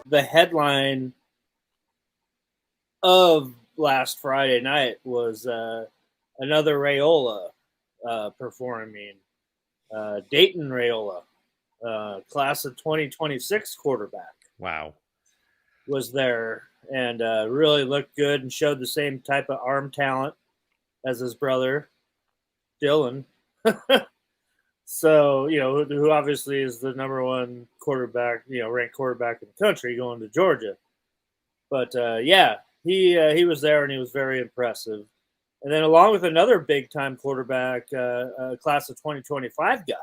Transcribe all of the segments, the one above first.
the headline of last Friday night was another Raiola performing. Dayton Raiola, class of 2026 quarterback. Wow. Was there and really looked good and showed the same type of arm talent as his brother, Dylan. So, who obviously is the number one quarterback, ranked quarterback in the country going to Georgia. But, he was there and he was very impressive. And then along with another big-time quarterback, class of 2025 guy,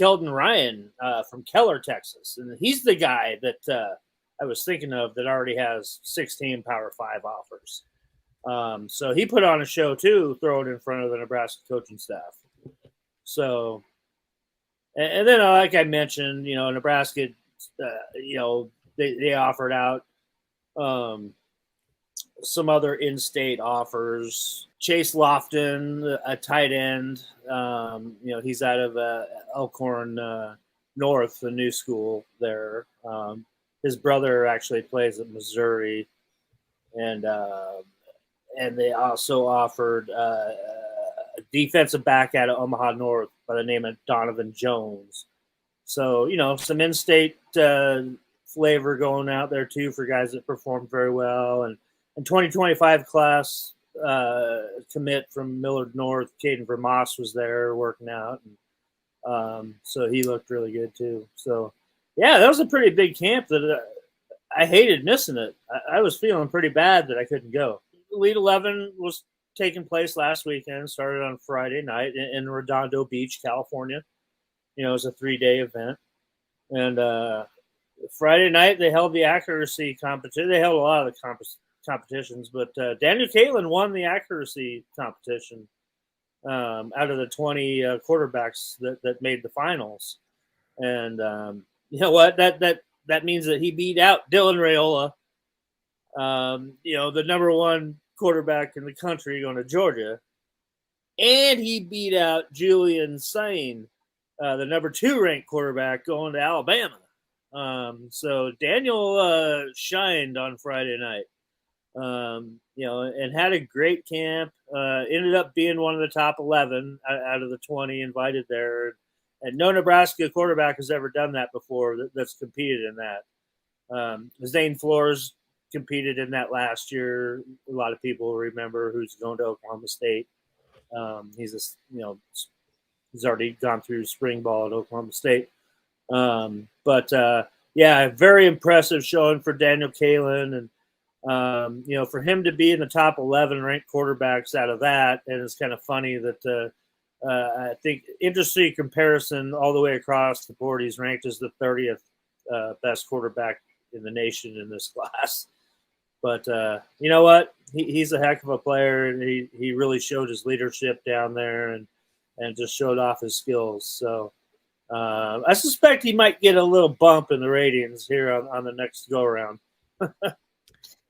Keldon Ryan from Keller, Texas. And he's the guy that I was thinking of that already has 16 Power 5 offers. So he put on a show, too, throwing in front of the Nebraska coaching staff. So, and then, like I mentioned, Nebraska, they offered out some other in-state offers. Chase Lofton, a tight end, he's out of Elkhorn North, the new school there. His brother actually plays at Missouri, and they also offered a defensive back out of Omaha North by the name of Donovan Jones. So, some in-state flavor going out there, too, for guys that performed very well. And 2025 class commit from Millard North, Caden Vermoss was there working out. And, so he looked really good, too. So, yeah, that was a pretty big camp that I hated missing it. I was feeling pretty bad that I couldn't go. Elite 11 was taking place last weekend, started on Friday night in Redondo Beach, California. It was a 3-day event. And Friday night, they held the accuracy competition. They held a lot of the competitions, but Daniel Kaelen won the accuracy competition out of the 20 quarterbacks that made the finals. And you know what? That means that he beat out Dylan Raiola, the number one quarterback in the country going to Georgia, and he beat out Julian Sain, the number 2 ranked quarterback going to Alabama. So Daniel shined on Friday night, and had a great camp. Ended up being one of the top 11 out of the 20 invited there. And no Nebraska quarterback has ever done that before that's competed in that. Zane Flores competed in that last year. A lot of people remember who's going to Oklahoma State. He's already gone through spring ball at Oklahoma State. Very impressive showing for Daniel Kaelen. And, for him to be in the top 11 ranked quarterbacks out of that, and it's kind of funny that I think interesting comparison all the way across the board. He's ranked as the 30th best quarterback in the nation in this class. But you know what? He's a heck of a player, and he really showed his leadership down there and just showed off his skills. So I suspect he might get a little bump in the ratings here on the next go-around.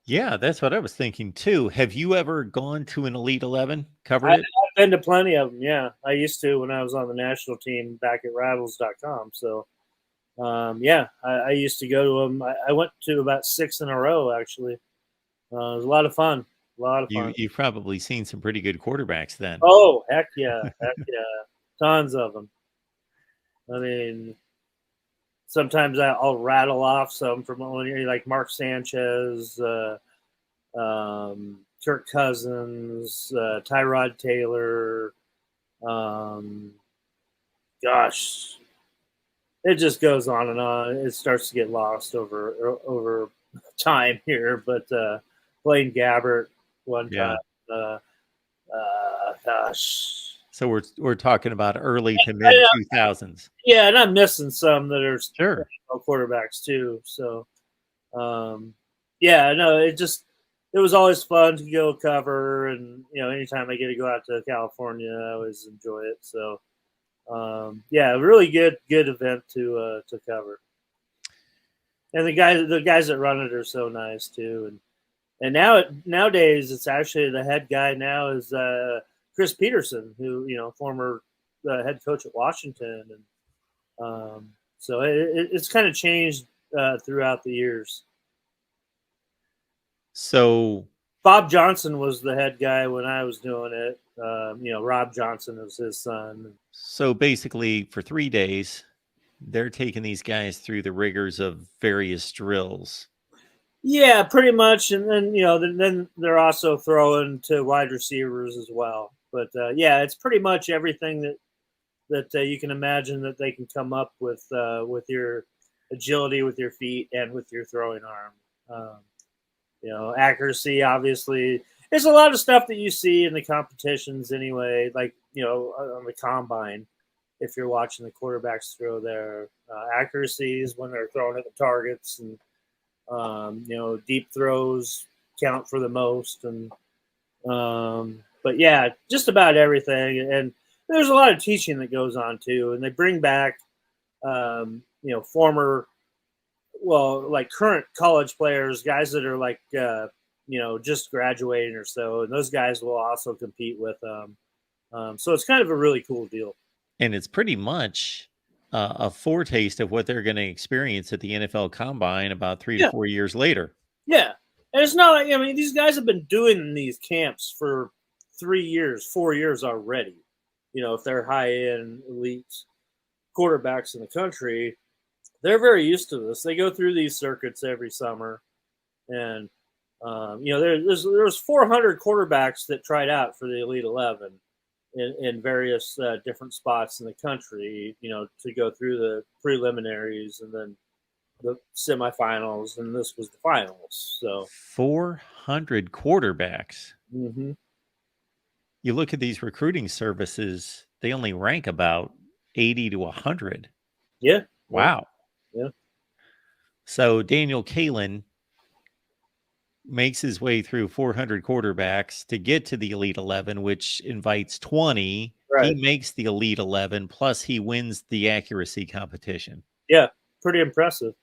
Yeah, that's what I was thinking, too. Have you ever gone to an Elite 11, covered it? I've been to plenty of them, yeah. I used to when I was on the national team back at Rivals.com. So, I used to go to them. I went to about 6 in a row, actually. It was a lot of fun. You've probably seen some pretty good quarterbacks then. Oh, heck yeah. Tons of them. I mean, sometimes I'll rattle off some from like Mark Sanchez, Kirk Cousins, Tyrod Taylor. Gosh, it just goes on and on. It starts to get lost over time here, but Blaine Gabbert one time. Gosh. So we're talking about early to mid 2000s. Yeah, and I'm missing some that are sure quarterbacks too. So, it was always fun to go cover, and anytime I get to go out to California, I always enjoy it. So, really good event to cover. And the guys that run it are so nice too. And nowadays it's actually the head guy now is Chris Peterson, who former head coach at Washington, and So it's kind of changed throughout the years. So Bob Johnson was the head guy when I was doing it. Rob Johnson was his son. So basically, for 3 days, they're taking these guys through the rigors of various drills. Yeah, pretty much, and then they're also throwing to wide receivers as well. But yeah, it's pretty much everything that you can imagine that they can come up with your agility, with your feet, and with your throwing arm. Accuracy, obviously. There's a lot of stuff that you see in the competitions anyway, like, on the combine. If you're watching the quarterbacks throw their accuracies when they're throwing at the targets, and deep throws count for the most, and but yeah, just about everything. And there's a lot of teaching that goes on too, and they bring back former, like current college players, guys that are like just graduating or so, and those guys will also compete with them. So it's kind of a really cool deal. And it's pretty much a foretaste of what they're going to experience at the NFL Combine about 3 to 4 years later. Yeah. And it's not like, these guys have been doing these camps for 3 years, 4 years already. If they're high-end elite quarterbacks in the country, they're very used to this. They go through these circuits every summer. And, there's 400 quarterbacks that tried out for the Elite 11 in various different spots in the country, to go through the preliminaries and then the semifinals, and this was the finals. So 400 quarterbacks. Mm-hmm. You look at these recruiting services, they only rank about 80 to 100. Yeah. Wow. Yeah. So Daniel Kaelen makes his way through 400 quarterbacks to get to the Elite 11, which invites 20. Right. He makes the Elite 11, plus he wins the accuracy competition. Yeah, pretty impressive.